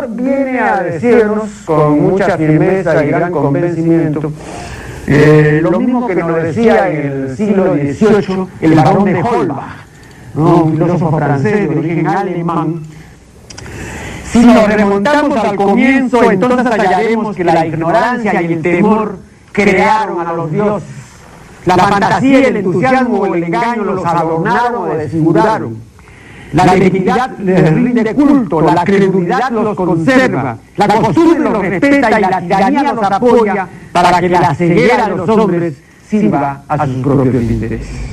autor viene a decirnos con mucha firmeza y gran convencimiento lo mismo que nos decía en el siglo XVIII el barón de Holbach, ¿no? Un filósofo francés de origen alemán. Si nos remontamos al comienzo, entonces hallaremos que la ignorancia y el temor crearon a los dioses. La fantasía, el entusiasmo o el engaño los adornaron o desfiguraron. La divinidad les rinde culto, la credulidad los conserva, la costumbre los respeta y la tiranía los apoya para que la ceguera de los hombres sirva a sus propios intereses.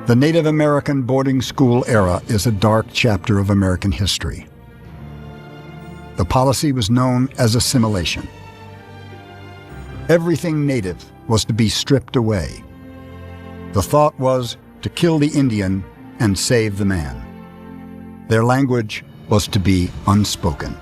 The Native American boarding school era is a dark chapter of American history. The policy was known as assimilation. Everything native was to be stripped away. The thought was to kill the Indian and save the man. Their language was to be unspoken.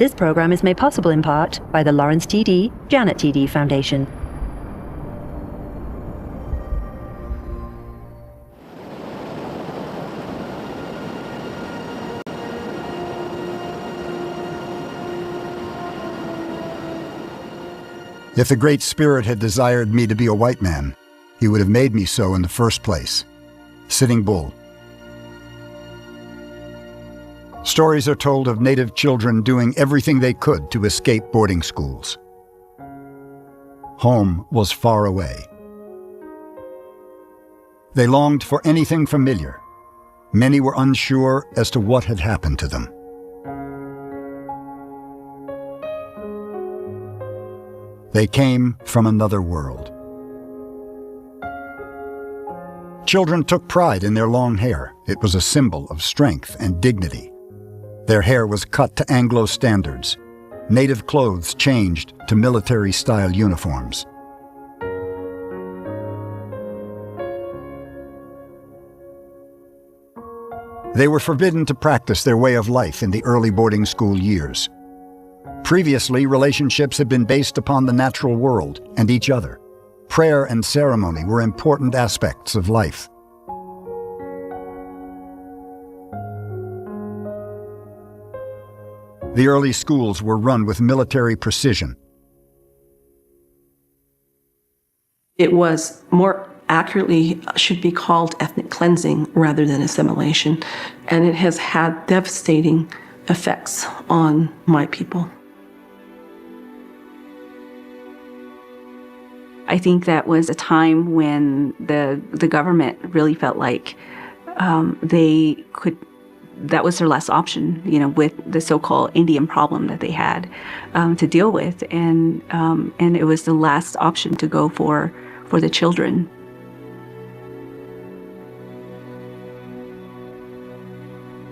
This program is made possible in part by the Lawrence T.D. Janet T.D. Foundation. If the Great Spirit had desired me to be a white man, he would have made me so in the first place. Sitting Bull. Stories are told of Native children doing everything they could to escape boarding schools. Home was far away. They longed for anything familiar. Many were unsure as to what had happened to them. They came from another world. Children took pride in their long hair. It was a symbol of strength and dignity. Their hair was cut to Anglo standards. Native clothes changed to military-style uniforms. They were forbidden to practice their way of life in the early boarding school years. Previously, relationships had been based upon the natural world and each other. Prayer and ceremony were important aspects of life. The early schools were run with military precision. It was more accurately should be called ethnic cleansing rather than assimilation, and it has had devastating effects on my people. I think that was a time when the government really felt like that was their last option, with the so-called Indian problem that they had to deal with, and it was the last option to go for the children.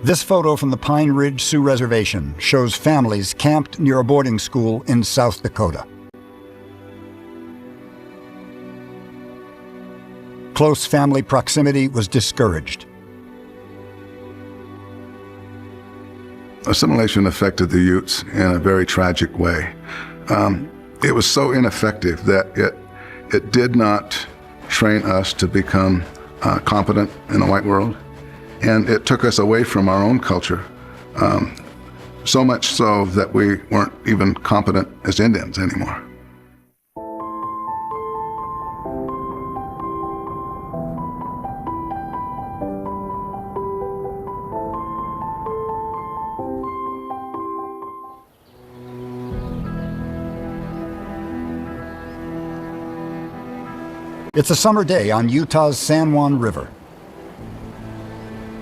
This photo from the Pine Ridge Sioux Reservation shows families camped near a boarding school in South Dakota. Close family proximity was discouraged. Assimilation affected the Utes in a very tragic way. It was so ineffective that it did not train us to become competent in the white world, and it took us away from our own culture, so much so that we weren't even competent as Indians anymore. It's a summer day on Utah's San Juan River.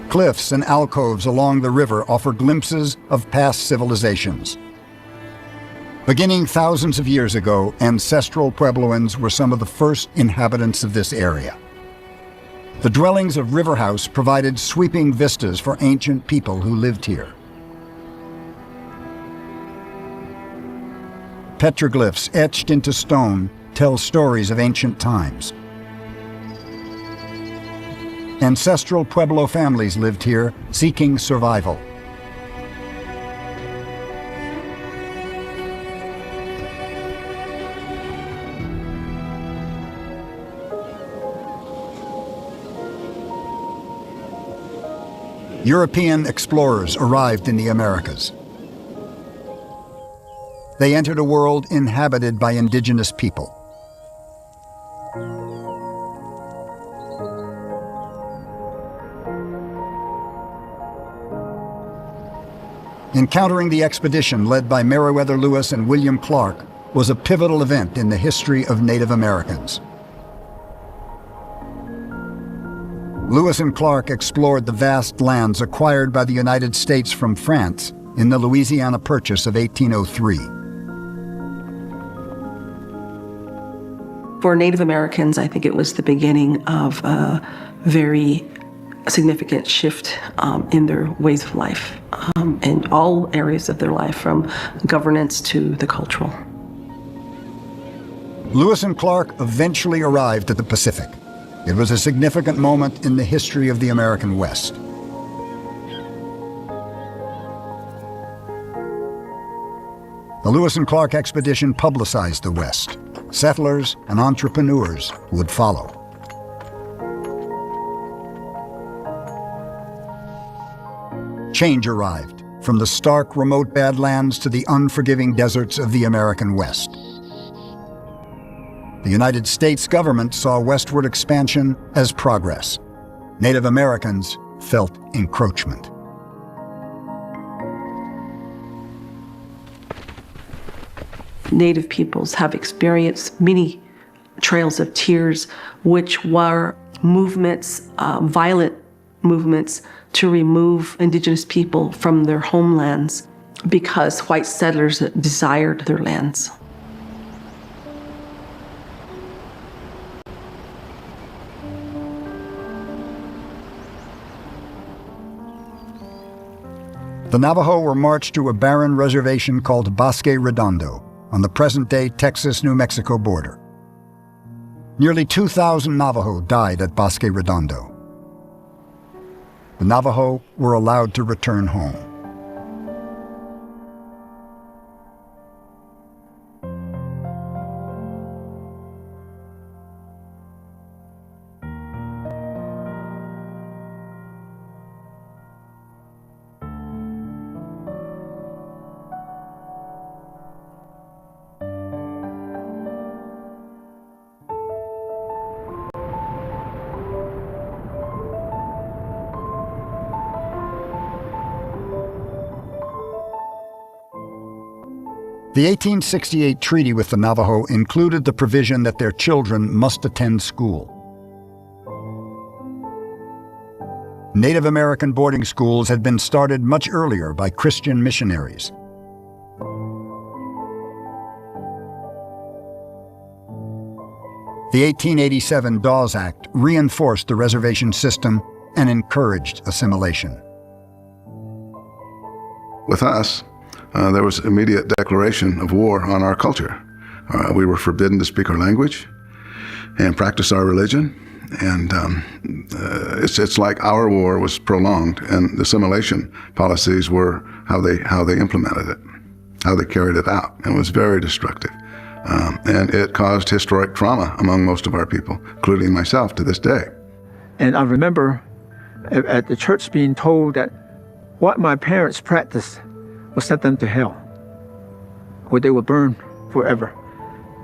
Cliffs and alcoves along the river offer glimpses of past civilizations. Beginning thousands of years ago, ancestral Puebloans were some of the first inhabitants of this area. The dwellings of River House provided sweeping vistas for ancient people who lived here. Petroglyphs etched into stone tell stories of ancient times. Ancestral Pueblo families lived here, seeking survival. European explorers arrived in the Americas. They entered a world inhabited by indigenous people. Encountering the expedition led by Meriwether Lewis and William Clark was a pivotal event in the history of Native Americans. Lewis and Clark explored the vast lands acquired by the United States from France in the Louisiana Purchase of 1803. For Native Americans, I think it was the beginning of a very significant shift in their ways of life, in all areas of their life, from governance to the cultural. Lewis and Clark eventually arrived at the Pacific. It was a significant moment in the history of the American West. The Lewis and Clark expedition publicized the West. Settlers and entrepreneurs would follow. Change arrived, from the stark, remote Badlands to the unforgiving deserts of the American West. The United States government saw westward expansion as progress. Native Americans felt encroachment. Native peoples have experienced many trails of tears, which were movements, violent movements, to remove Indigenous people from their homelands because white settlers desired their lands. The Navajo were marched to a barren reservation called Bosque Redondo on the present-day Texas-New Mexico border. Nearly 2,000 Navajo died at Bosque Redondo. The Navajo were allowed to return home. The 1868 treaty with the Navajo included the provision that their children must attend school. Native American boarding schools had been started much earlier by Christian missionaries. The 1887 Dawes Act reinforced the reservation system and encouraged assimilation. With us, there was immediate declaration of war on our culture. We were forbidden to speak our language and practice our religion. And it's like our war was prolonged, and the assimilation policies were how they implemented it, how they carried it out, and it was very destructive. And it caused historic trauma among most of our people, including myself to this day. And I remember at the church being told that what my parents practiced would send them to hell, where they would burn forever.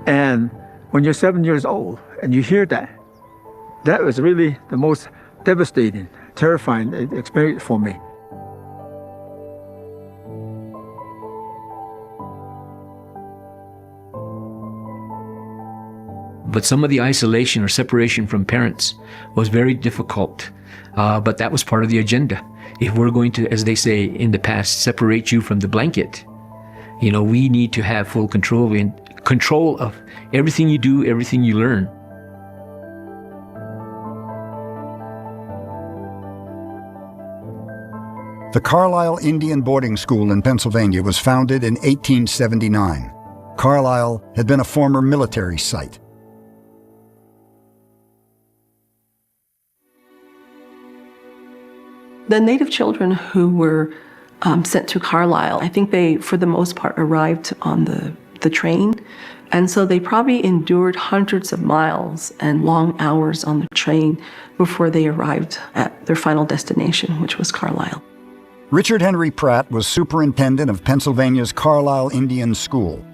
And when you're 7 years old and you hear that, that was really the most devastating, terrifying experience for me. But some of the isolation or separation from parents was very difficult. But that was part of the agenda. If we're going to, as they say in the past, separate you from the blanket, we need to have full control of everything you do, everything you learn. The Carlisle Indian Boarding School in Pennsylvania was founded in 1879. Carlisle had been a former military site. The Native children who were sent to Carlisle, I think they, for the most part, arrived on the train. And so they probably endured hundreds of miles and long hours on the train before they arrived at their final destination, which was Carlisle. Richard Henry Pratt was superintendent of Pennsylvania's Carlisle Indian School.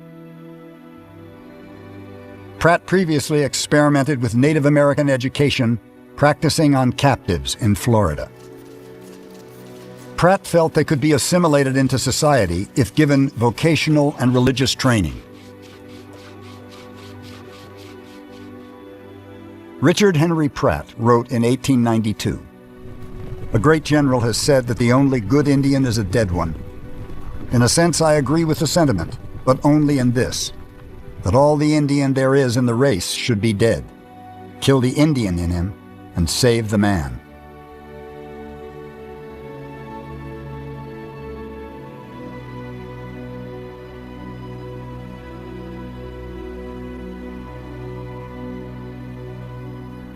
Pratt previously experimented with Native American education, practicing on captives in Florida. Pratt felt they could be assimilated into society if given vocational and religious training. Richard Henry Pratt wrote in 1892, "A great general has said that the only good Indian is a dead one. In a sense, I agree with the sentiment, but only in this, that all the Indian there is in the race should be dead. Kill the Indian in him and save the man."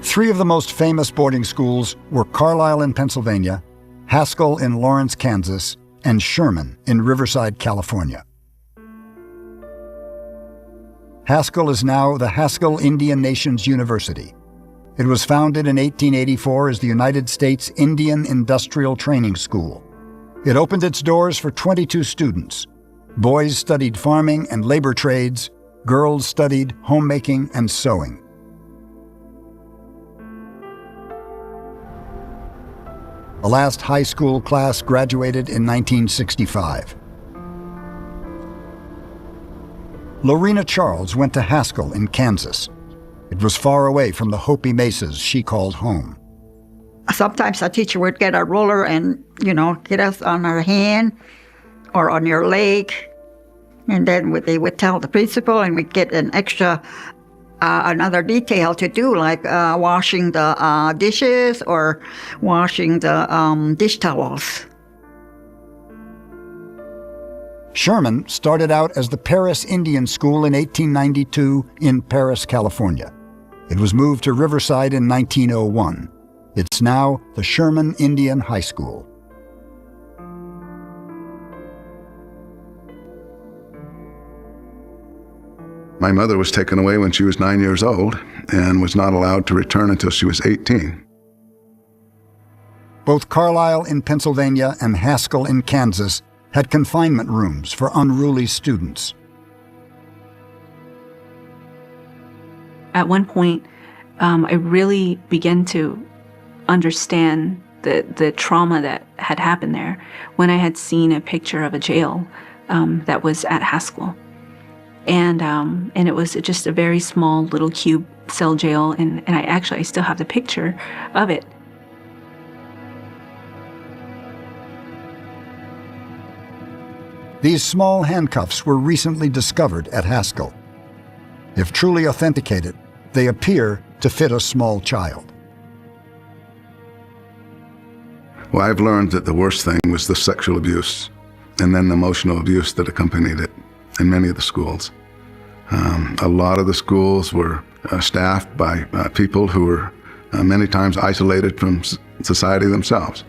Three of the most famous boarding schools were Carlisle in Pennsylvania, Haskell in Lawrence, Kansas, and Sherman in Riverside, California. Haskell is now the Haskell Indian Nations University. It was founded in 1884 as the United States Indian Industrial Training School. It opened its doors for 22 students. Boys studied farming and labor trades, girls studied homemaking and sewing. The last high school class graduated in 1965. Lorena Charles went to Haskell in Kansas. It was far away from the Hopi mesas she called home. Sometimes a teacher would get a ruler and, get us on our hand or on your leg. And then they would tell the principal, and we'd get an extra another detail to do, like washing the dishes or washing the dish towels. Sherman started out as the Paris Indian School in 1892 in Paris, California. It was moved to Riverside in 1901. It's now the Sherman Indian High School. My mother was taken away when she was 9 years old and was not allowed to return until she was 18. Both Carlisle in Pennsylvania and Haskell in Kansas had confinement rooms for unruly students. At one point, I really began to understand the trauma that had happened there when I had seen a picture of a jail that was at Haskell. And it was just a very small little cube cell jail, and I still have the picture of it. These small handcuffs were recently discovered at Haskell. If truly authenticated, they appear to fit a small child. Well, I've learned that the worst thing was the sexual abuse and then the emotional abuse that accompanied it in many of the schools. A lot of the schools were staffed by people who were many times isolated from society themselves.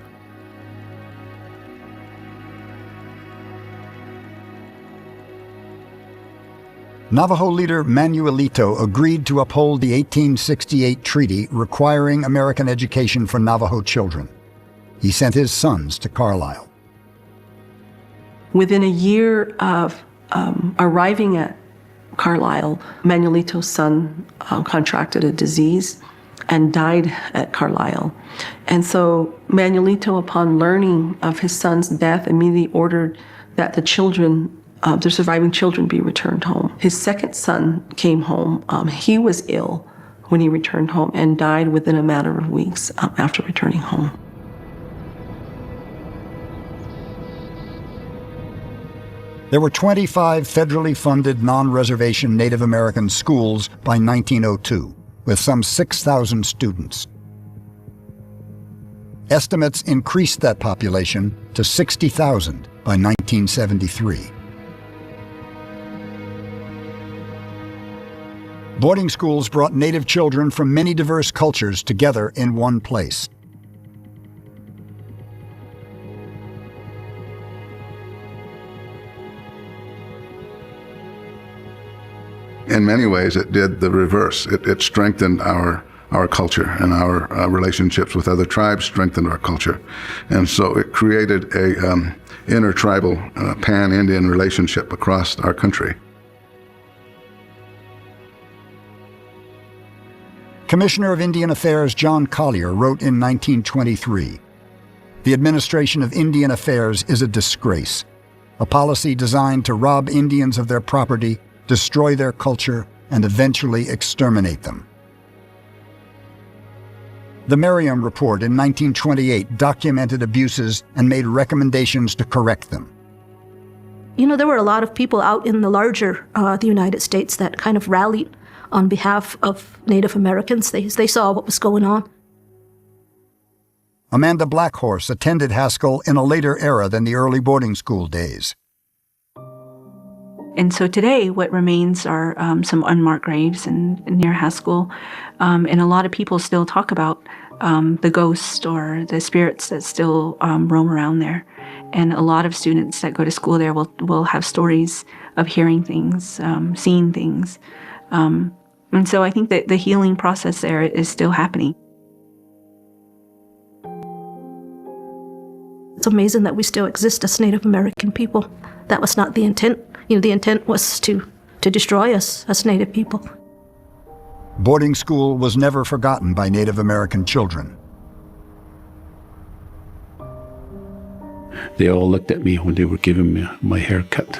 Navajo leader Manuelito agreed to uphold the 1868 treaty requiring American education for Navajo children. He sent his sons to Carlisle. Within a year of arriving at Carlisle, Manuelito's son contracted a disease and died at Carlisle. And so Manuelito, upon learning of his son's death, immediately ordered that the surviving children be returned home. His second son came home. He was ill when he returned home and died within a matter of weeks after returning home. There were 25 federally funded non-reservation Native American schools by 1902, with some 6,000 students. Estimates increased that population to 60,000 by 1973. Boarding schools brought Native children from many diverse cultures together in one place. In many ways, it did the reverse. It strengthened our culture, and our relationships with other tribes strengthened our culture. And so it created a intertribal, pan-Indian relationship across our country. Commissioner of Indian Affairs John Collier wrote in 1923, "The administration of Indian affairs is a disgrace, a policy designed to rob Indians of their property, destroy their culture, and eventually exterminate them." The Merriam Report in 1928 documented abuses and made recommendations to correct them. You know, there were a lot of people out in the larger the United States that kind of rallied on behalf of Native Americans. They saw what was going on. Amanda Blackhorse attended Haskell in a later era than the early boarding school days. And so today, what remains are some unmarked graves near Haskell, and a lot of people still talk about the ghosts or the spirits that still roam around there. And a lot of students that go to school there will have stories of hearing things, seeing things. And so I think that the healing process there is still happening. It's amazing that we still exist as Native American people. That was not the intent. You know, the intent was to destroy us as Native people. Boarding school was never forgotten by Native American children. They all looked at me when they were giving me my haircut.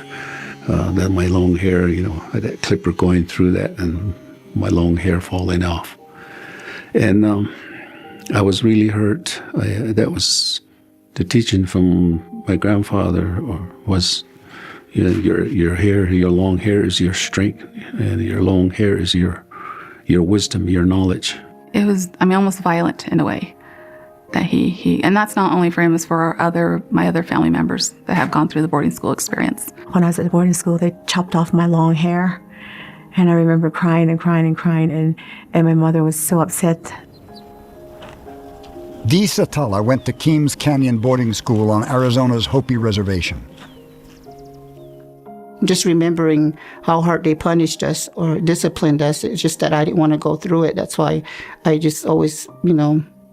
That my long hair, you know, that clipper going through that and my long hair falling off. And I was really hurt. That was the teaching from my grandfather, was, you know, your hair, your long hair is your strength, and your long hair is your wisdom, your knowledge. It was, almost violent in a way. That he and that's not only for him, it's for my other family members that have gone through the boarding school experience. When I was at the boarding school, they chopped off my long hair, and I remember crying and crying and crying, and my mother was so upset. Dee Satala went to Keams Canyon Boarding School on Arizona's Hopi Reservation. Just remembering how hard they punished us or disciplined us, it's just that I didn't want to go through it. That's why I just always,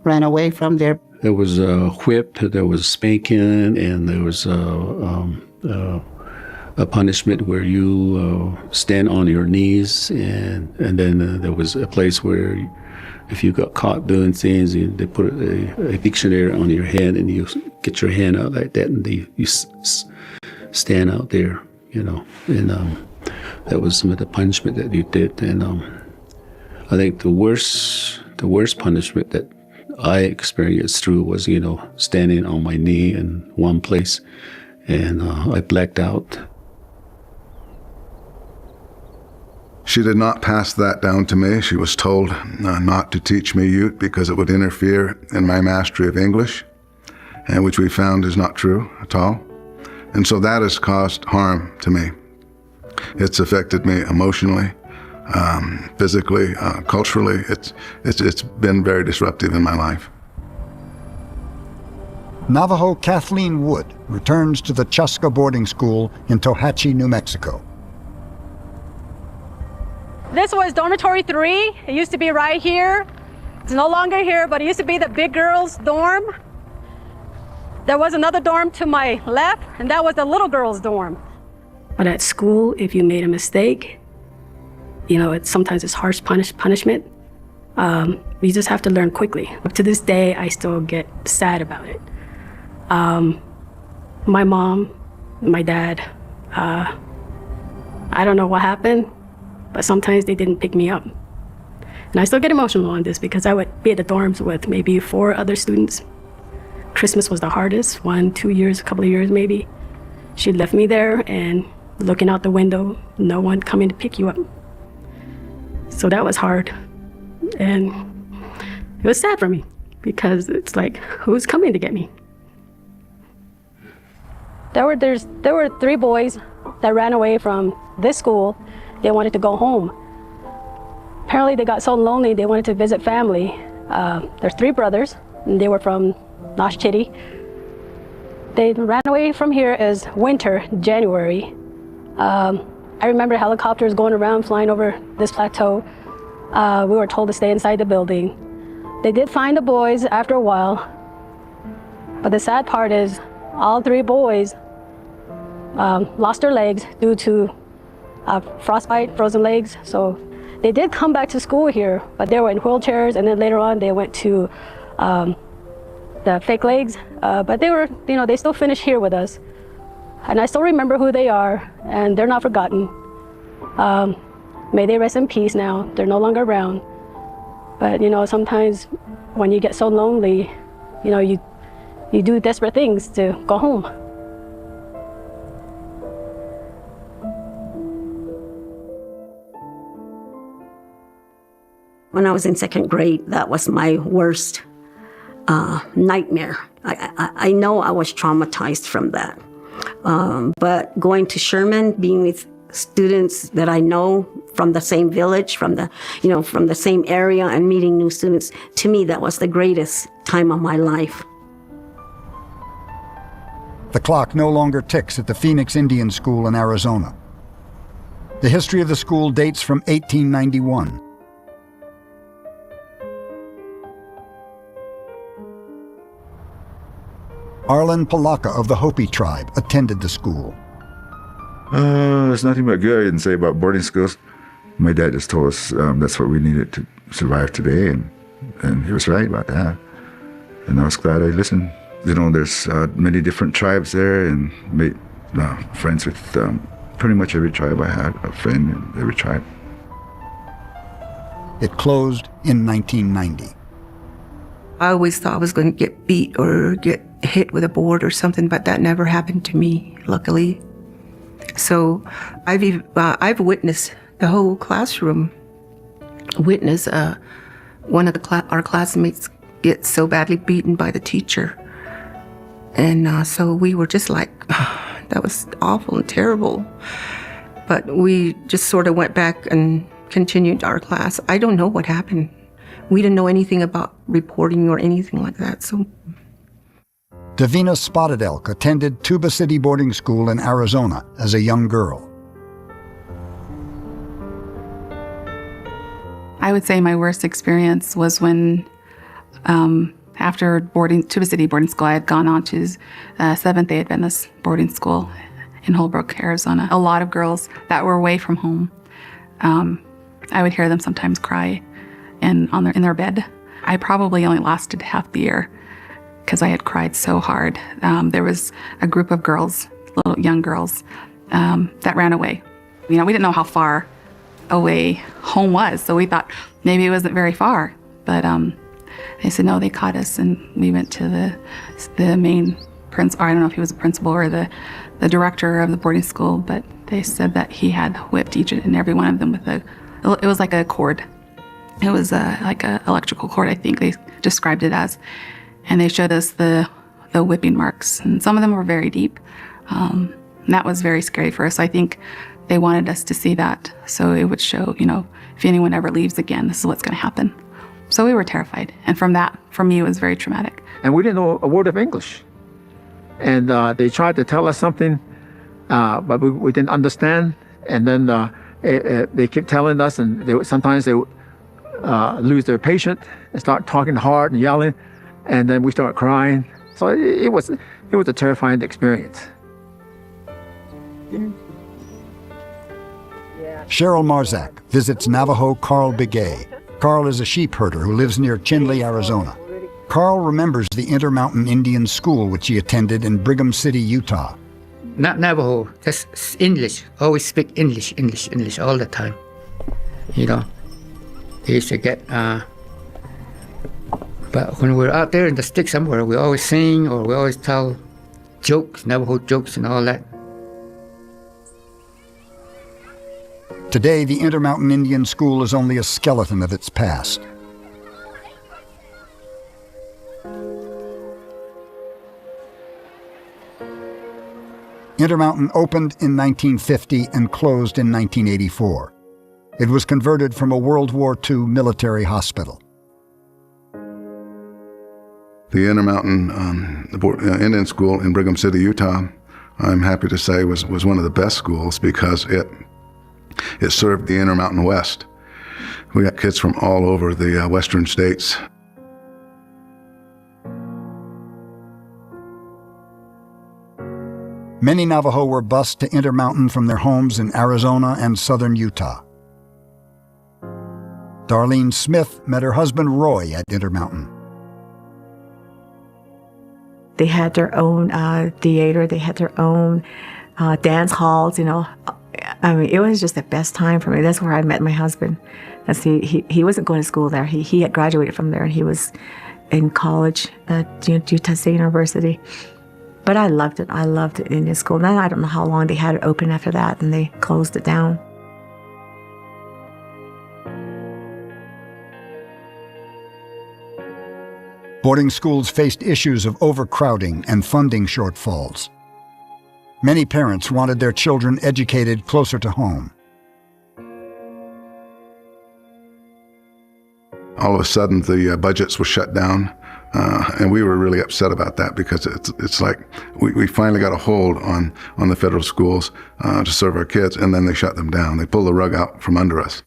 ran away from there. There was a whip, there was spanking, and there was a punishment where you stand on your knees, and then there was a place where if you got caught doing things, they put a dictionary on your hand, and you get your hand out like that, and you stand out there, and That was some of the punishment that you did. And I think the worst punishment that I experienced through was, standing on my knee in one place, and I blacked out. She did not pass that down to me. She was told not to teach me Ute because it would interfere in my mastery of English, and which we found is not true at all. And so that has caused harm to me. It's affected me emotionally, physically, culturally. It's been very disruptive in my life. Navajo Kathleen Wood returns to the Chaska boarding school in Tohatchee, New Mexico. This was dormitory 3. It used to be right here. It's no longer here, but it used to be the big girls' dorm. There was another dorm to my left, and that was the little girls' dorm. But at school, if you made a mistake, sometimes it's harsh punishment. You just have to learn quickly. To this day, I still get sad about it. My mom, my dad, I don't know what happened, but sometimes they didn't pick me up. And I still get emotional on this because I would be at the dorms with maybe 4 other students. Christmas was the hardest, 1, 2 years, a couple of years maybe. She left me there and looking out the window, no one coming to pick you up. So that was hard. And it was sad for me because it's like, who's coming to get me? There were 3 boys that ran away from this school. They wanted to go home. Apparently they got so lonely they wanted to visit family. There's 3 brothers, and they were from Nosh Chitty. They ran away from here as winter, January. I remember helicopters going around, flying over this plateau. We were told to stay inside the building. They did find the boys after a while, but the sad part is all 3 boys lost their legs due to frostbite, frozen legs. So they did come back to school here, but they were in wheelchairs, and then later on they went to the fake legs, but they were, they still finished here with us. And I still remember who they are, and they're not forgotten. May they rest in peace now. They're no longer around. But, sometimes when you get so lonely, you do desperate things to go home. When I was in 2nd grade, that was my worst nightmare. I know I was traumatized from that. But going to Sherman, being with students that I know from the same village, from the same area, and meeting new students, to me, that was the greatest time of my life. The clock no longer ticks at the Phoenix Indian School in Arizona. The history of the school dates from 1891. Arlen Palaka of the Hopi tribe attended the school. There's nothing but good I can say about boarding schools. My dad just told us that's what we needed to survive today, and he was right about that. And I was glad I listened. There's many different tribes there, and made friends with pretty much every tribe. I had a friend in every tribe. It closed in 1990. I always thought I was going to get beat or get hit with a board or something, but that never happened to me, luckily. So I've witnessed the whole classroom witness one of our classmates get so badly beaten by the teacher. And so we were just like, that was awful and terrible. But we just sort of went back and continued our class. I don't know what happened. We didn't know anything about reporting or anything like that. So Davina Spotted Elk attended Tuba City Boarding School in Arizona as a young girl. I would say my worst experience was when, after Tuba City Boarding School, I had gone on to Seventh-day Adventist boarding school in Holbrook, Arizona. A lot of girls that were away from home, I would hear them sometimes cry in their bed. I probably only lasted half the year because I had cried so hard. There was a group of girls, little young girls, that ran away. We didn't know how far away home was, so we thought maybe it wasn't very far. But they said no, they caught us, and we went to the main principal. I don't know if he was a principal or the director of the boarding school, but they said that he had whipped each and every one of them with it was like a cord. It was like a electrical cord, I think they described it as. And they showed us the whipping marks, and some of them were very deep. And that was very scary for us. I think they wanted us to see that, so it would show, if anyone ever leaves again, this is what's going to happen. So we were terrified. And from that, for me, it was very traumatic. And we didn't know a word of English. And they tried to tell us something, but we didn't understand. And then they kept telling us, and sometimes they would lose their patience and start talking hard and yelling, and then we start crying. So it was a terrifying experience. Cheryl Marzak visits Navajo Carl Begay. Carl is a sheep herder who lives near Chinle, Arizona. Carl remembers the Intermountain Indian School which he attended in Brigham City, Utah. Not Navajo, just English. Always speak English all the time. They used to get, but when we're out there in the sticks somewhere, we always sing or we always tell jokes, Navajo jokes and all that. Today, the Intermountain Indian School is only a skeleton of its past. Intermountain opened in 1950 and closed in 1984. It was converted from a World War II military hospital. The Intermountain Indian School in Brigham City, Utah, I'm happy to say was one of the best schools because it served the Intermountain West. We got kids from all over the western states. Many Navajo were bused to Intermountain from their homes in Arizona and southern Utah. Darlene Smith met her husband Roy at Intermountain. They had their own theater, they had their own dance halls, it was just the best time for me. That's where I met my husband. He wasn't going to school there. He had graduated from there, and he was in college at Utah State University. But I loved it. I loved the Indian school. Then I don't know how long they had it open after that, and they closed it down. Boarding schools faced issues of overcrowding and funding shortfalls. Many parents wanted their children educated closer to home. All of a sudden, the budgets were shut down, and we were really upset about that because it's like we finally got a hold on the federal schools to serve our kids, and then they shut them down. They pulled the rug out from under us.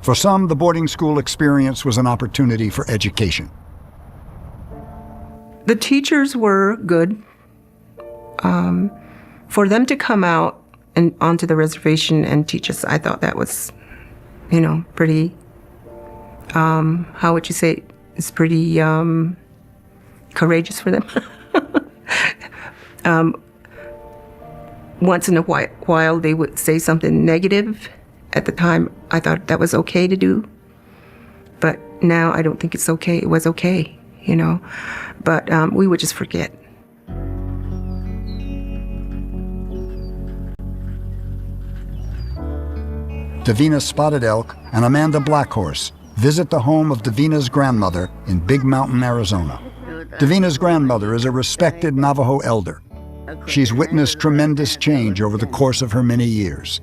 For some, the boarding school experience was an opportunity for education. The teachers were good. For them to come out and onto the reservation and teach us, I thought that was, pretty, how would you say, it's pretty courageous for them. Once in a while, they would say something negative. At the time, I thought that was okay to do. But now I don't think it's okay. It was okay, But we would just forget. Davina Spotted Elk and Amanda Blackhorse visit the home of Davina's grandmother in Big Mountain, Arizona. Davina's grandmother is a respected Navajo elder. She's witnessed tremendous change over the course of her many years.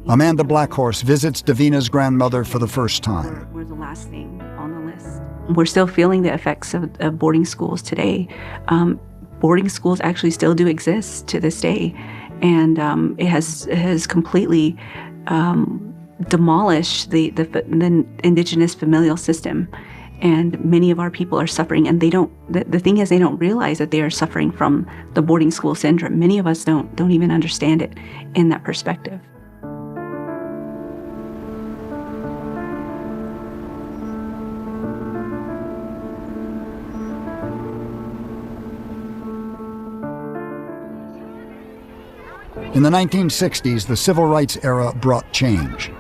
Amanda Blackhorse visits Davina's grandmother for the first time. We're the last thing on the list. We're still feeling the effects of boarding schools today. Boarding schools actually still do exist to this day, and it has completely demolished the Indigenous familial system. And many of our people are suffering, and the thing is, they don't realize that they are suffering from the boarding school syndrome. Many of us don't even understand it in that perspective. In the 1960s, the Civil Rights era brought change.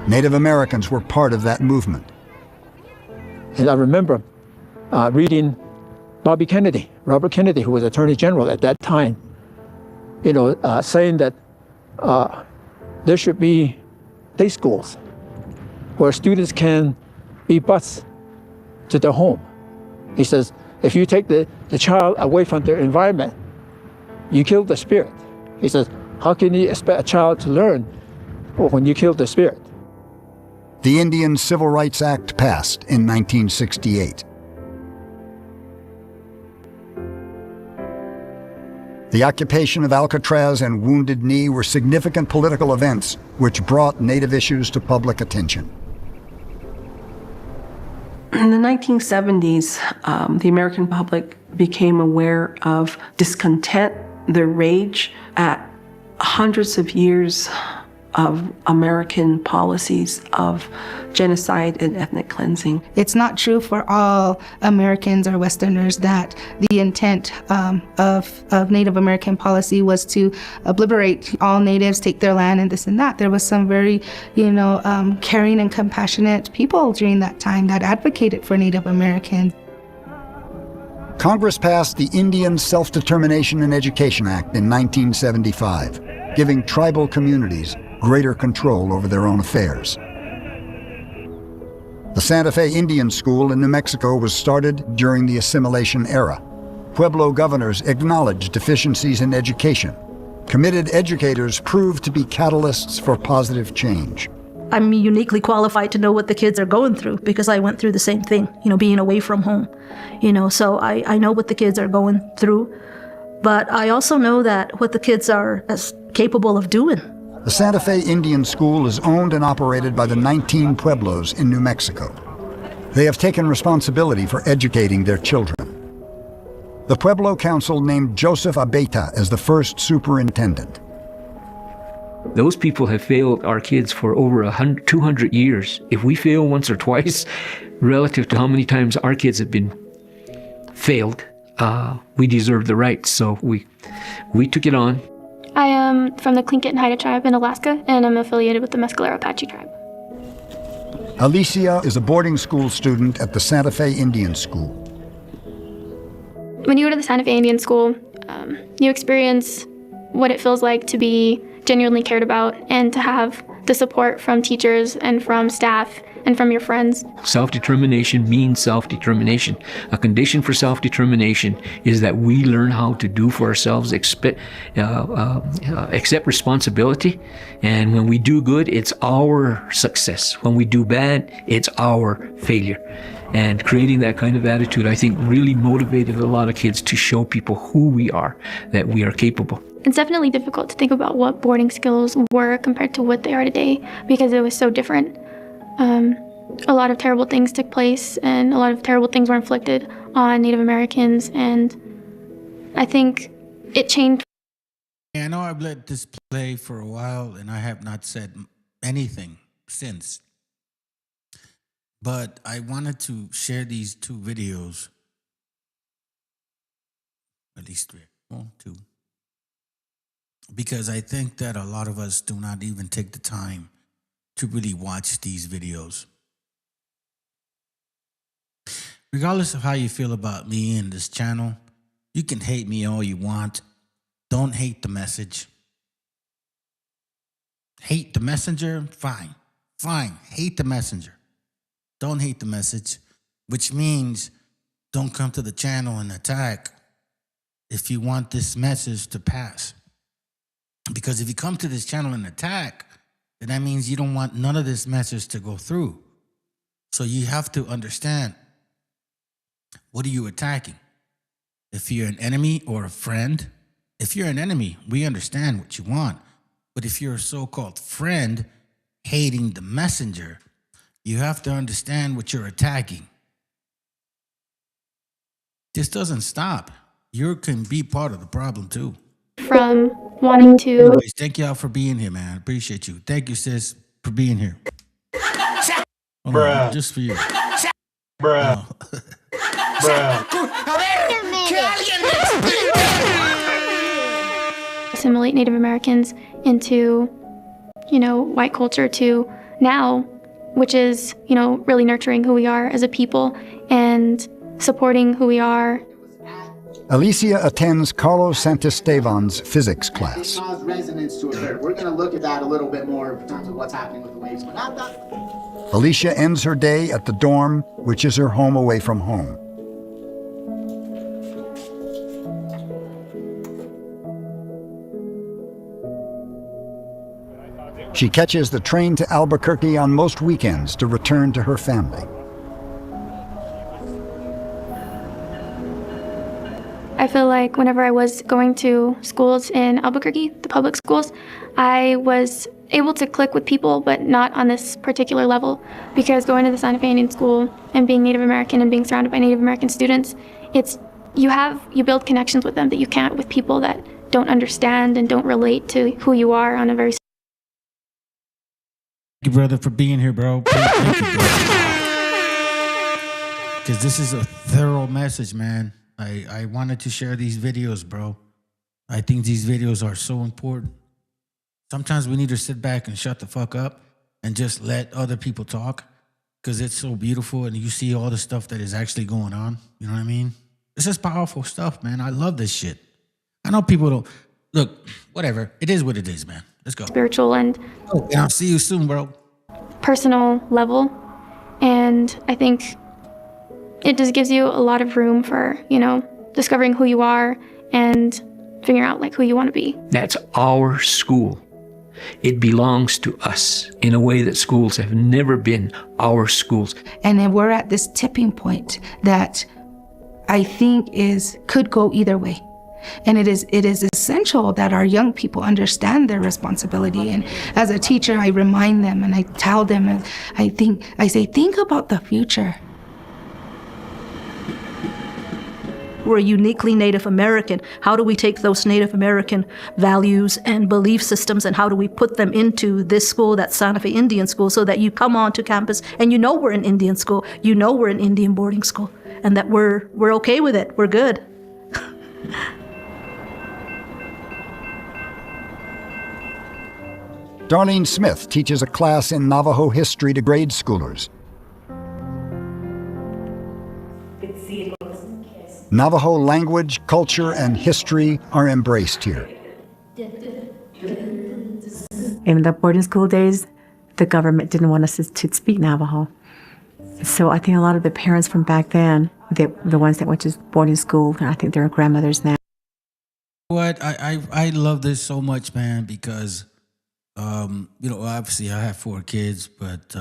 Native Americans were part of that movement. And I remember reading Robert Kennedy, who was Attorney General at that time, saying that there should be day schools where students can be bused to their home. He says, if you take the child away from their environment, you kill the spirit. He says, how can you expect a child to learn when you kill the spirit? The Indian Civil Rights Act passed in 1968. The occupation of Alcatraz and Wounded Knee were significant political events which brought Native issues to public attention. In the 1970s, the American public became aware of discontent, the rage at hundreds of years of American policies of genocide and ethnic cleansing. It's not true for all Americans or Westerners that the intent of Native American policy was to liberate all natives, take their land and this and that. There was some very, caring and compassionate people during that time that advocated for Native Americans. Congress passed the Indian Self-Determination and Education Act in 1975, giving tribal communities greater control over their own affairs. The Santa Fe Indian School in New Mexico was started during the assimilation era. Pueblo governors acknowledged deficiencies in education. Committed educators proved to be catalysts for positive change. I'm uniquely qualified to know what the kids are going through because I went through the same thing, being away from home. So I know what the kids are going through, but I also know that what the kids are as capable of doing. The Santa Fe Indian School is owned and operated by the 19 Pueblos in New Mexico. They have taken responsibility for educating their children. The Pueblo Council named Joseph Abeta as the first superintendent. Those people have failed our kids for over 200 years. If we fail once or twice, relative to how many times our kids have been failed, we deserve the rights. So we took it on. I am from the Tlingit and Haida tribe in Alaska, and I'm affiliated with the Mescalero Apache tribe. Alicia is a boarding school student at the Santa Fe Indian School. When you go to the Santa Fe Indian School, you experience what it feels like to be genuinely cared about and to have the support from teachers and from staff and from your friends. Self-determination means self-determination. A condition for self-determination is that we learn how to do for ourselves, accept responsibility, and when we do good, it's our success. When we do bad, it's our failure. And creating that kind of attitude, I think, really motivated a lot of kids to show people who we are, that we are capable. It's definitely difficult to think about what boarding schools were compared to what they are today because it was so different. A lot of terrible things took place and a lot of terrible things were inflicted on Native Americans, and I think it changed. I know I've let this play for a while and I have not said anything since, but I wanted to share these two videos, at least three, well, two, because I think that a lot of us do not even take the time to really watch these videos. Regardless of how you feel about me and this channel, you can hate me all you want. Don't hate the message. Hate the messenger? Fine. Fine. Hate the messenger. Don't hate the message, which means don't come to the channel and attack if you want this message to pass. Because if you come to this channel and attack, then that means you don't want none of this message to go through. So you have to understand, what are you attacking? If you're an enemy or a friend, if you're an enemy, we understand what you want. But if you're a so-called friend hating the messenger, You have to understand what you're attacking. This doesn't stop. You can be part of the problem too. From wanting to... Anyways, thank y'all for being here, man. I appreciate you. Thank you, sis, for being here. Hold on, just for you. Bruh. assimilate Native Americans into, you know, white culture to now, which is, you know, really nurturing who we are as a people and supporting who we are. Alicia attends Carlos Santisteban's physics class. Resonance to it. We're going to look at that a little bit more in terms of what's happening with the waves, but not that. Alicia ends her day at the dorm, which is her home away from home. She catches the train to Albuquerque on most weekends to return to her family. I feel like whenever I was going to schools in Albuquerque, the public schools, I was able to click with people, but not on this particular level, because going to the Santa Fe Indian School and being Native American and being surrounded by Native American students, you build connections with them that you can't with people that don't understand and don't relate to who you are on a very... Thank you, brother, for being here, bro. Thank you, bro. Because this is a thorough message, man. I wanted to share these videos, bro. I think these videos are so important. Sometimes we need to sit back and shut the fuck up and just let other people talk, because it's so beautiful and you see all the stuff that is actually going on. You know what I mean? This is powerful stuff, man. I love this shit. I know people don't... Look, whatever. It is what it is, man. Let's go. Spiritual and I'll see you soon, bro. Personal level. And I think it just gives you a lot of room for, you know, discovering who you are and figuring out like who you want to be. That's our school. It belongs to us in a way that schools have never been our schools. And then we're at this tipping point that I think could go either way. And it is essential that our young people understand their responsibility. And as a teacher, I remind them and I tell them, and I say, think about the future. We're uniquely Native American. How do we take those Native American values and belief systems and how do we put them into this school, that Santa Fe Indian School, so that you come onto campus and you know we're an Indian school, you know we're an Indian boarding school, and that we're okay with it, we're good. Darlene Smith teaches a class in Navajo history to grade schoolers. Navajo language, culture, and history are embraced here. In the boarding school days, the government didn't want us to speak Navajo. So I think a lot of the parents from back then, the ones that went to boarding school, I think they're grandmothers now. What I love this so much, man, because you know, obviously I have 4 kids, but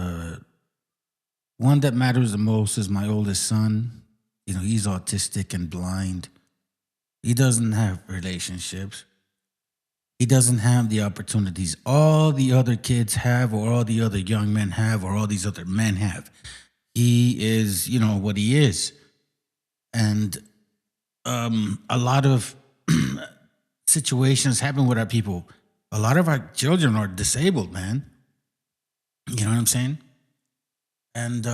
one that matters the most is my oldest son. You know, he's autistic and blind. He doesn't have relationships. He doesn't have the opportunities all the other kids have, or all the other young men have, or all these other men have. He is, you know, what he is. And a lot of situations happen with our people. A lot of our children are disabled, man. You know what I'm saying? And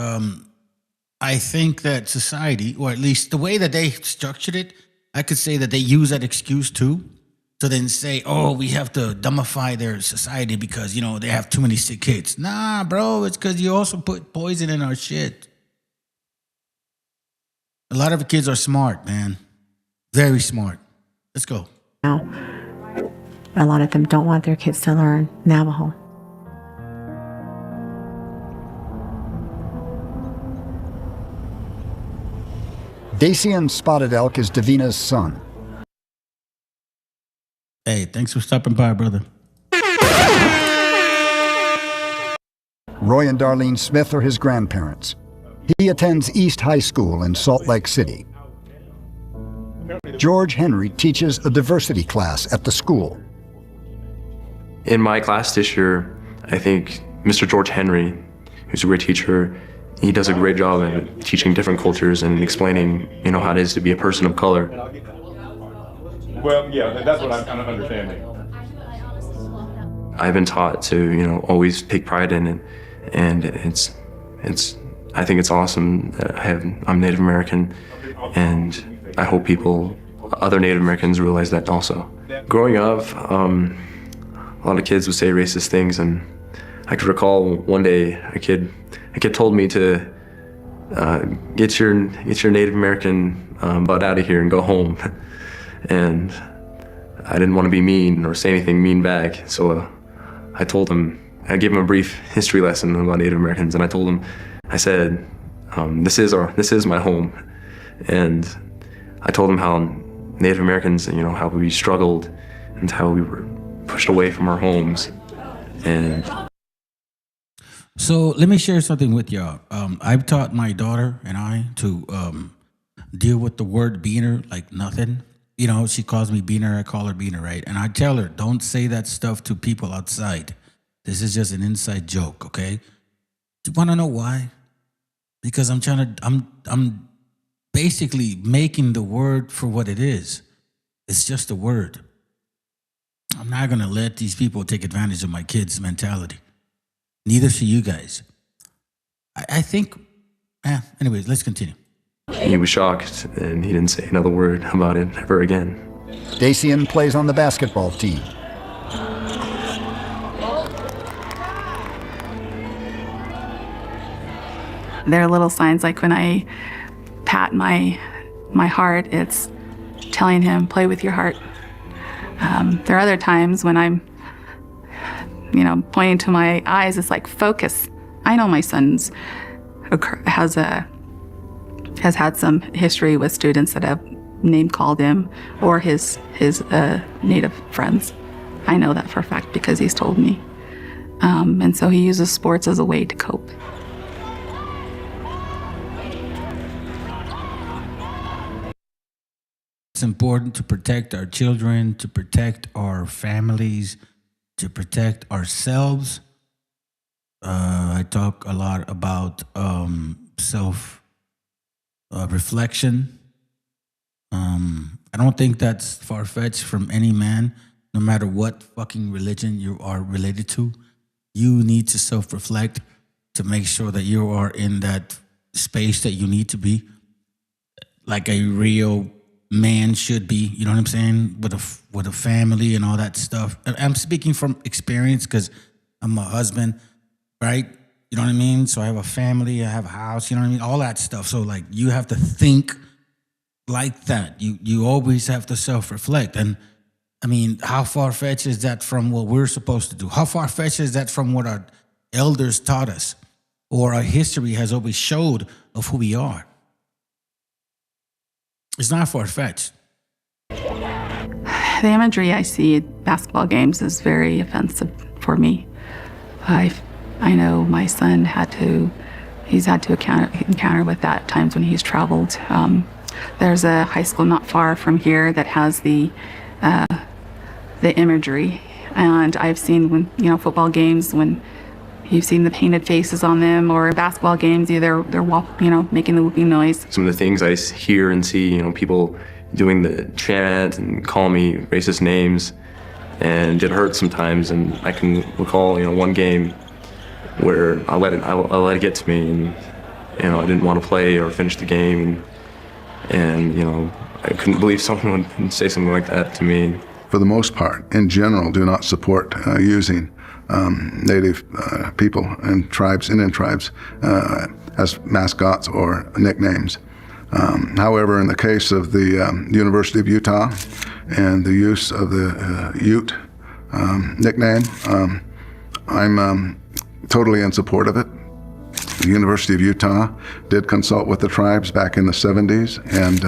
I think that society, or at least the way that they structured it, I could say that they use that excuse too, to then say, oh, we have to dumbify their society because, you know, they have too many sick kids. Nah, bro, it's because you also put poison in our shit. A lot of the kids are smart, man. Very smart. Let's go. Now, a lot of them don't want their kids to learn Navajo. Dacian Spotted Elk is Davina's son. Hey, thanks for stopping by, brother. Roy and Darlene Smith are his grandparents. He attends East High School in Salt Lake City. George Henry teaches a diversity class at the school. In my class this year, I think Mr. George Henry, He's a great teacher. He does a great job at teaching different cultures and explaining, how it is to be a person of color. Well, yeah, that's what I'm kind of understanding. I've been taught to, always take pride in it, and I think it's awesome that I'm Native American, and I hope other Native Americans realize that also. Growing up, a lot of kids would say racist things, and I could recall one day a kid told me to get your Native American butt out of here and go home, and I didn't want to be mean or say anything mean back, so I gave him a brief history lesson about Native Americans, and I said, this is my home, and I told him how Native Americans, how we struggled and how we were pushed away from our homes, and. So let me share something with y'all. I've taught my daughter and I to deal with the word beaner like nothing. She calls me beaner, I call her beaner, right? And I tell her, don't say that stuff to people outside. This is just an inside joke, okay? Do you want to know why? Because I'm basically making the word for what it is. It's just a word. I'm not going to let these people take advantage of my kids' mentality. Neither should you guys. I think, anyways, let's continue. He was shocked, and he didn't say another word about it ever again. Dacian plays on the basketball team. There are little signs like when I pat my heart, it's telling him, play with your heart. There are other times when I'm pointing to my eyes, it's like, focus. I know my son's has had some history with students that have name-called him or his Native friends. I know that for a fact because he's told me. And so he uses sports as a way to cope. It's important to protect our children, to protect our families, to protect ourselves. I talk a lot about self-reflection. I don't think that's far-fetched from any man, no matter what fucking religion you are related to. You need to self-reflect to make sure that you are in that space that you need to be, like a real man should be, you know what I'm saying, with a family and all that stuff. I'm speaking from experience because I'm a husband, right? You know what I mean? So I have a family, I have a house, you know what I mean? All that stuff. So like you have to think like that. You always have to self-reflect. And I mean, how far-fetched is that from what we're supposed to do? How far-fetched is that from what our elders taught us or our history has always showed of who we are? It's not far-fetched. The imagery I see at basketball games is very offensive for me. I know my son he's had to encounter with that times when he's traveled. There's a high school not far from here that has the imagery, and I've seen when football games when you've seen the painted faces on them, or basketball games, either they're making the whooping noise. Some of the things I hear and see, people doing the chant and call me racist names, and it hurts sometimes. And I can recall, one game where I let it get to me, and I didn't want to play or finish the game, and I couldn't believe someone would say something like that to me. For the most part, in general, do not support using Native people and tribes, Indian tribes, as mascots or nicknames. However, in the case of the University of Utah and the use of the Ute nickname, I'm totally in support of it. The University of Utah did consult with the tribes back in the 70s and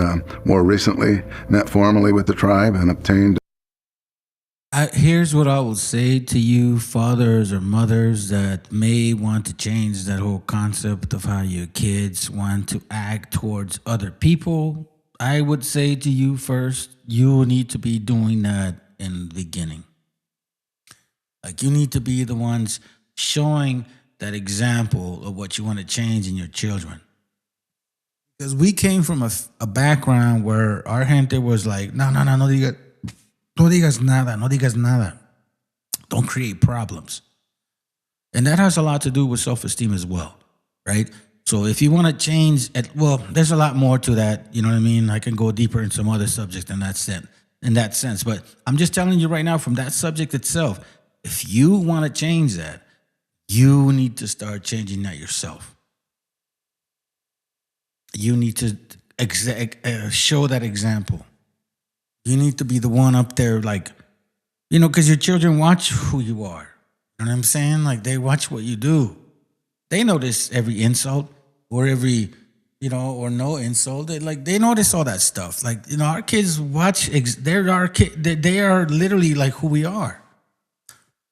more recently met formally with the tribe and obtained. Here's what I will say to you fathers or mothers that may want to change that whole concept of how your kids want to act towards other people. I would say to you first, you need to be doing that in the beginning. Like you need to be the ones showing that example of what you want to change in your children. Because we came from a background where our gente was like, no digas nada. Don't create problems. And that has a lot to do with self-esteem as well, right? So if you want to change, there's a lot more to that. You know what I mean? I can go deeper in some other subjects in that sense. But I'm just telling you right now from that subject itself, if you want to change that, you need to start changing that yourself. You need to show that example. You need to be the one up there, like, because your children watch who you are. You know what I'm saying? Like, they watch what you do. They notice every insult or every, or no insult. They notice all that stuff. Like, our kids watch. They're our kid. They are literally like who we are.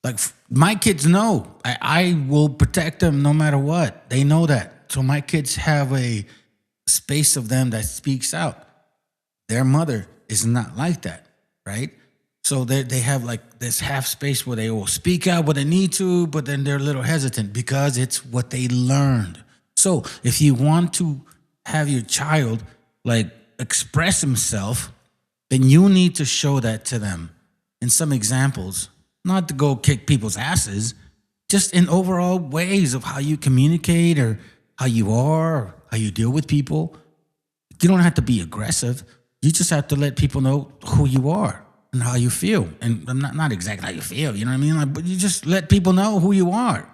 Like, my kids know I will protect them no matter what. They know that. So my kids have a space of them that speaks out. Their mother is not like that, right? So they have like this half space where they will speak out when they need to, but then they're a little hesitant because it's what they learned. So if you want to have your child like express himself, then you need to show that to them in some examples, not to go kick people's asses, just in overall ways of how you communicate or how you are, or how you deal with people. You don't have to be aggressive. You just have to let people know who you are and how you feel. And not exactly how you feel, you know what I mean? Like, but you just let people know who you are.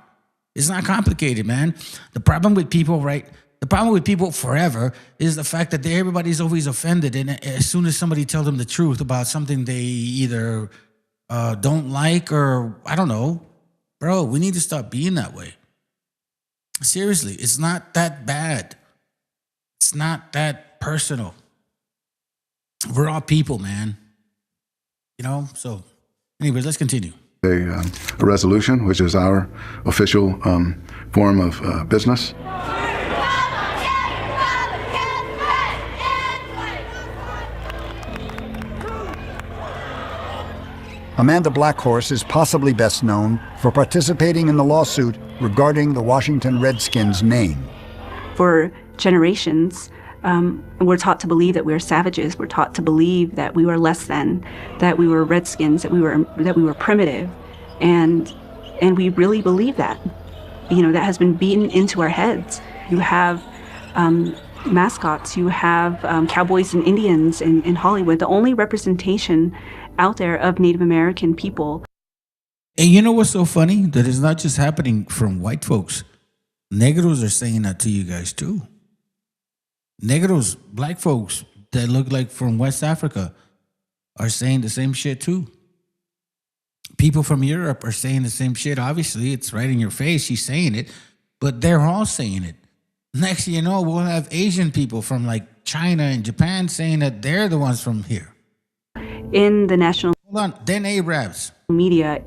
It's not complicated, man. The problem with people, the problem with people forever is the fact that everybody's always offended. And as soon as somebody tells them the truth about something they either don't like or, I don't know, bro, we need to stop being that way. Seriously, it's not that bad. It's not that personal. We're all people, man. So anyways, let's continue. A resolution, which is our official form of business. Amanda Blackhorse is possibly best known for participating in the lawsuit regarding the Washington Redskins' name. For generations, we're taught to believe that we're savages. We're taught to believe that we were less than, that we were redskins, that we were primitive, and we really believe that. That has been beaten into our heads. You have mascots. You have cowboys and Indians in Hollywood. The only representation out there of Native American people. And you know what's so funny? That it's not just happening from white folks. Negros are saying that to you guys too. Negros, black folks that look like from West Africa are saying the same shit too. People from Europe are saying the same shit. Obviously, it's right in your face. She's saying it, but they're all saying it. Next thing you know, we'll have Asian people from like China and Japan saying that they're the ones from here. In the national then Arabs media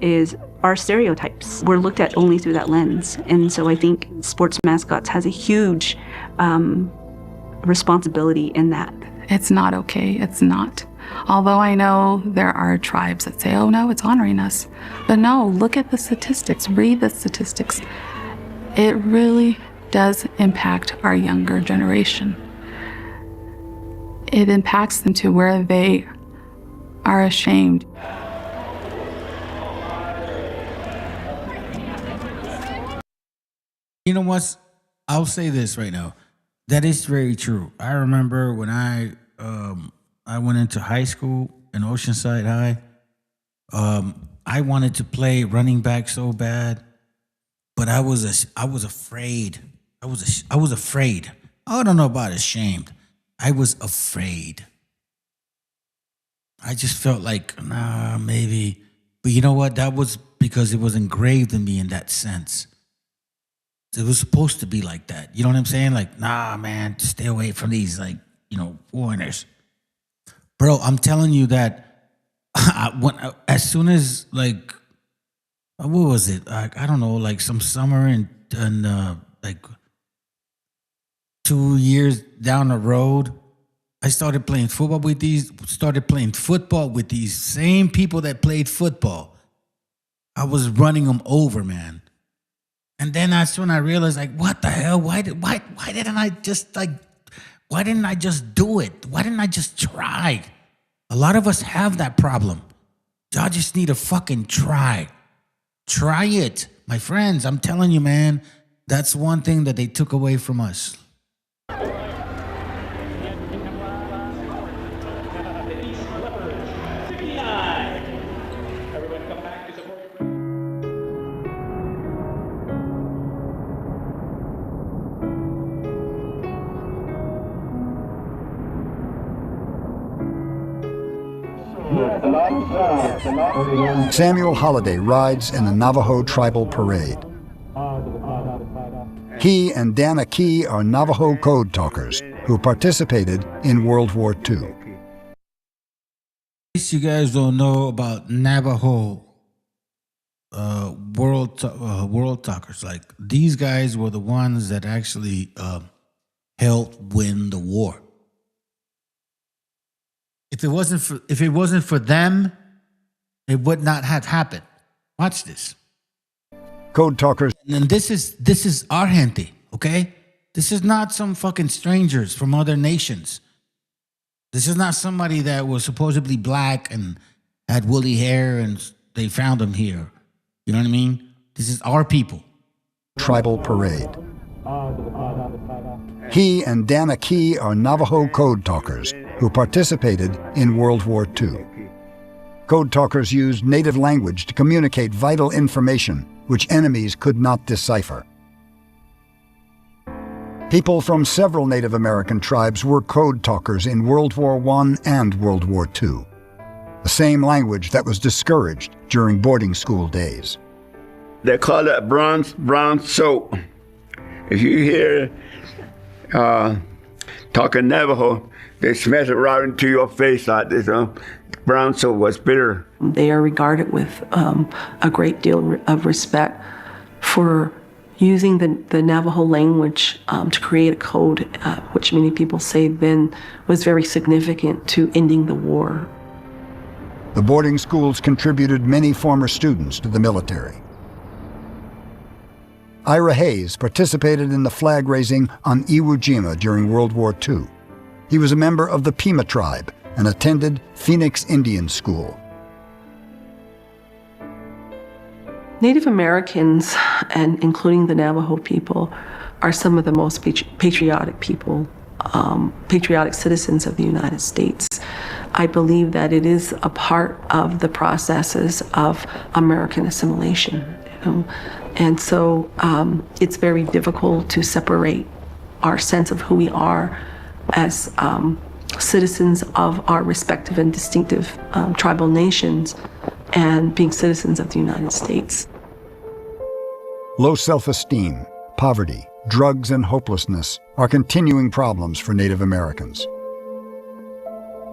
are stereotypes. We're looked at only through that lens. And so I think sports mascots has a huge responsibility in that. It's not okay. It's not. Although I know there are tribes that say, oh no, it's honoring us. But no, look at the statistics. Read the statistics. It really does impact our younger generation. It impacts them to where they are ashamed. You know what? I'll say this right now. That is very true. I remember when I went into high school in Oceanside High. I wanted to play running back so bad, but I was afraid. I was afraid. I don't know about ashamed. I was afraid. I just felt like, nah, maybe. But you know what? That was because it was engraved in me in that sense. It was supposed to be like that. You know what I'm saying? Like, nah, man, stay away from these, foreigners. Bro, I'm telling you that as soon as, what was it? I don't know, some summer and 2 years down the road, I started playing football with these same people that played football. I was running them over, man. And then that's when I realized, like, what the hell? Why didn't I just do it? Why didn't I just try? A lot of us have that problem. Y'all just need to fucking try. Try it. My friends, I'm telling you, man, that's one thing that they took away from us. Samuel Holliday rides in a Navajo tribal parade. He and Dana Key are Navajo code talkers who participated in World War II. In case you guys don't know about Navajo world talkers, like these guys were the ones that actually helped win the war. If it wasn't for them, it would not have happened. Watch this. Code talkers. And this is our gente, okay? This is not some fucking strangers from other nations. This is not somebody that was supposedly black and had woolly hair and they found him here. You know what I mean? This is our people. Tribal parade. He and Dana Key are Navajo code talkers who participated in World War II. Code talkers used native language to communicate vital information which enemies could not decipher. People from several Native American tribes were code talkers in World War I and World War II, the same language that was discouraged during boarding school days. They call that brown soap. If you hear talking Navajo, they smash it right into your face like this. Brown soap was bitter. They are regarded with a great deal of respect for using the Navajo language to create a code, which many people say then was very significant to ending the war. The boarding schools contributed many former students to the military. Ira Hayes participated in the flag raising on Iwo Jima during World War II. He was a member of the Pima tribe and attended Phoenix Indian School. Native Americans, and including the Navajo people, are some of the most patriotic people, patriotic citizens of the United States. I believe that it is a part of the processes of American assimilation. And so it's very difficult to separate our sense of who we are as citizens of our respective and distinctive tribal nations and being citizens of the United States. Low self-esteem, poverty, drugs, and hopelessness are continuing problems for Native Americans.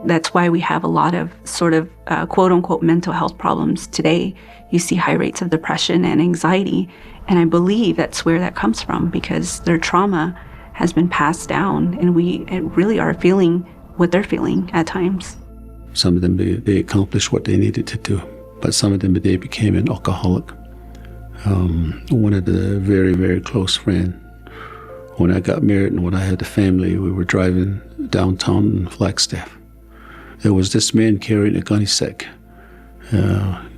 That's why we have a lot of sort of quote-unquote mental health problems today. You see high rates of depression and anxiety, and I believe that's where that comes from, because their trauma has been passed down, and we really are feeling what they're feeling at times. Some of them, they accomplished what they needed to do, but some of them, they became an alcoholic. One of the very, very close friends, when I got married and when I had the family, we were driving downtown in Flagstaff. There was this man carrying a gunny sack,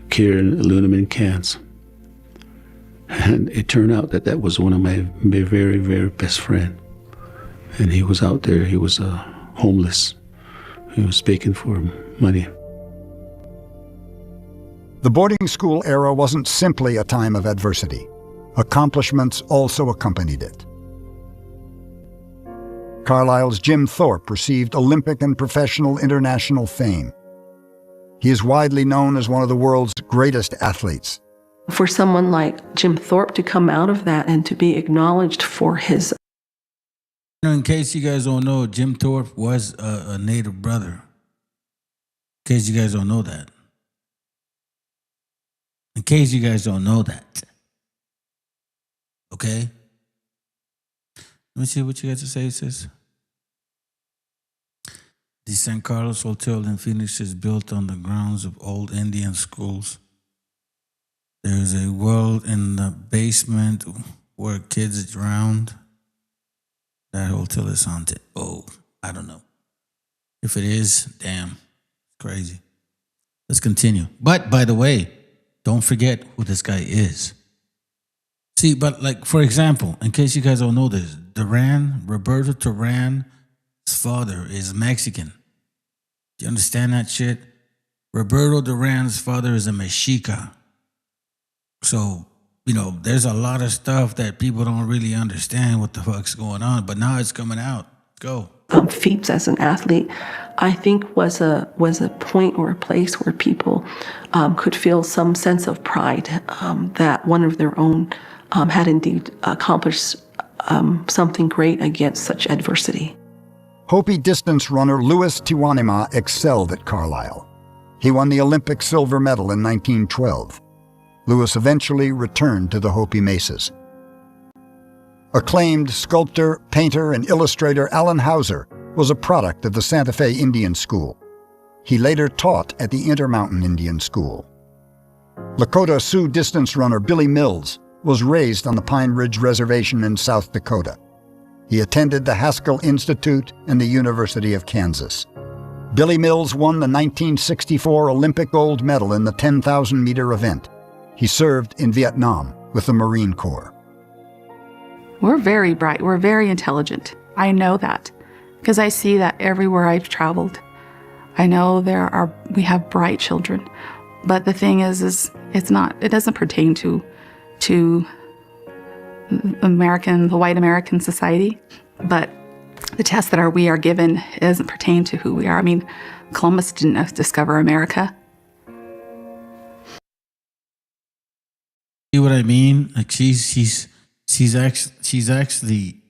carrying aluminum cans. And it turned out that that was one of my very, very best friends. And he was out there, he was homeless. He was begging for money. The boarding school era wasn't simply a time of adversity. Accomplishments also accompanied it. Carlisle's Jim Thorpe received Olympic and professional international fame. He is widely known as one of the world's greatest athletes. For someone like Jim Thorpe to come out of that and to be acknowledged for his... In case you guys don't know, Jim Thorpe was a native brother. In case you guys don't know that. In case you guys don't know that. Okay? Let me see what you guys say, sis. The San Carlos Hotel in Phoenix is built on the grounds of old Indian schools. There's a well in the basement where kids drowned? That hotel is haunted. Oh, I don't know. If it is, damn, crazy. Let's continue. But by the way, don't forget who this guy is. See, but like, for example, in case you guys don't know this, Roberto Duran's father is Mexican. Do you understand that shit? Roberto Duran's father is a Mexica. So, you know, there's a lot of stuff that people don't really understand what the fuck's going on, but now it's coming out. Go. Feats as an athlete, I think was a point or a place where people could feel some sense of pride that one of their own had indeed accomplished something great against such adversity. Hopi distance runner Louis Tiwanima excelled at Carlisle. He won the Olympic silver medal in 1912. Louis eventually returned to the Hopi Mesas. Acclaimed sculptor, painter, and illustrator Allen Hauser was a product of the Santa Fe Indian School. He later taught at the Intermountain Indian School. Lakota Sioux distance runner Billy Mills was raised on the Pine Ridge Reservation in South Dakota. He attended the Haskell Institute and the University of Kansas. Billy Mills won the 1964 Olympic gold medal in the 10,000-meter event. He served in Vietnam with the Marine Corps. We're very bright. We're very intelligent. I know that because I see that everywhere I've traveled. I know we have bright children, but the thing is it doesn't pertain to the white American society, but the test that we are given doesn't pertain to who we are. I mean, Columbus didn't discover America. See what I mean? Like she's actually,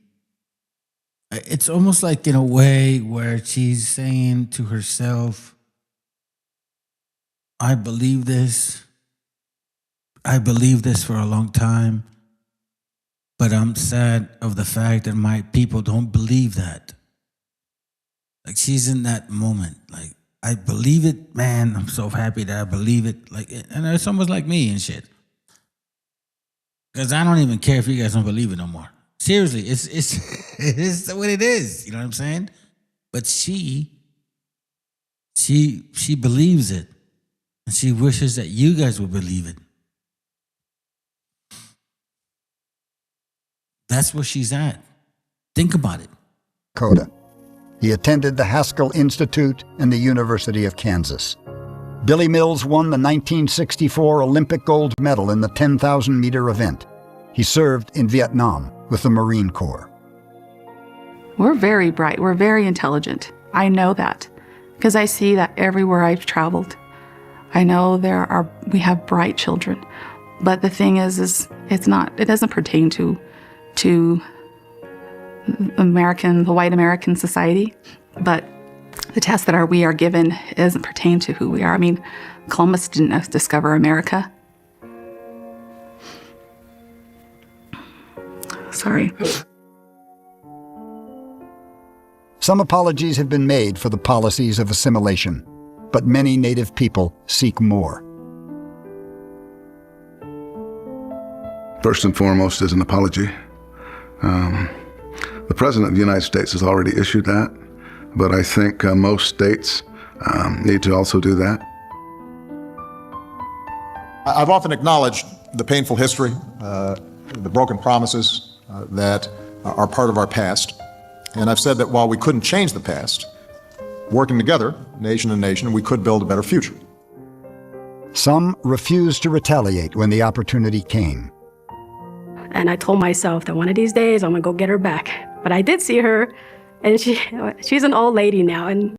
it's almost like in a way where she's saying to herself, I believe this for a long time, but I'm sad of the fact that my people don't believe that. Like she's in that moment, like, I believe it, man, I'm so happy that I believe it. Like, and it's almost like me and shit. Because I don't even care if you guys don't believe it no more. Seriously, it's what it is. You know what I'm saying? But she believes it. And she wishes that you guys would believe it. That's where she's at. Think about it. Dakota. He attended the Haskell Institute and the University of Kansas. Billy Mills won the 1964 Olympic gold medal in the 10,000-meter event. He served in Vietnam with the Marine Corps. We're very bright. We're very intelligent. I know that because I see that everywhere I've traveled. I know we have bright children, but the thing is it doesn't pertain to the white American society, but the test that we are given doesn't pertain to who we are. I mean, Columbus didn't discover America. Sorry. Some apologies have been made for the policies of assimilation, but many Native people seek more. First and foremost is an apology. The President of the United States has already issued that, but I think most states need to also do that. I've often acknowledged the painful history, the broken promises that are part of our past. And I've said that while we couldn't change the past, working together, nation to nation, we could build a better future. Some refused to retaliate when the opportunity came. And I told myself that one of these days I'm gonna go get her back. But I did see her, and she's an old lady now, and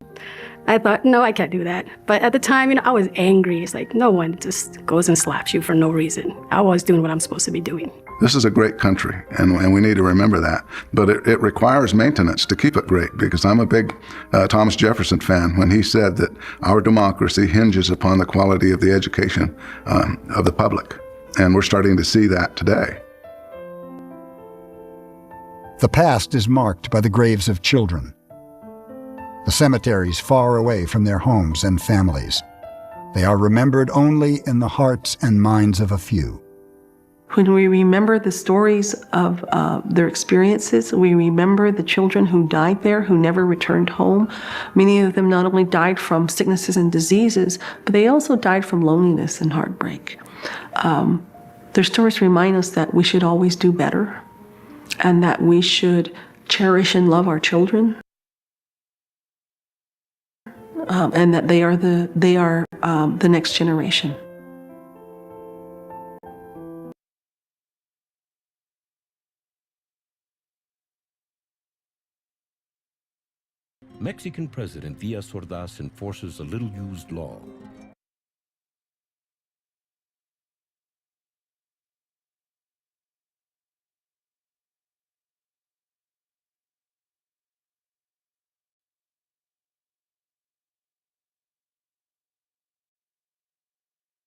I thought, no, I can't do that. But at the time, I was angry. It's like, no one just goes and slaps you for no reason. I was doing what I'm supposed to be doing. This is a great country, and we need to remember that. But it requires maintenance to keep it great, because I'm a big Thomas Jefferson fan when he said that our democracy hinges upon the quality of the education of the public. And we're starting to see that today. The past is marked by the graves of children. The cemeteries far away from their homes and families. They are remembered only in the hearts and minds of a few. When we remember the stories of their experiences, we remember the children who died there, who never returned home. Many of them not only died from sicknesses and diseases, but they also died from loneliness and heartbreak. Their stories remind us that we should always do better and that we should cherish and love our children, and that they are the next generation. Mexican President Díaz Ordaz enforces a little-used law.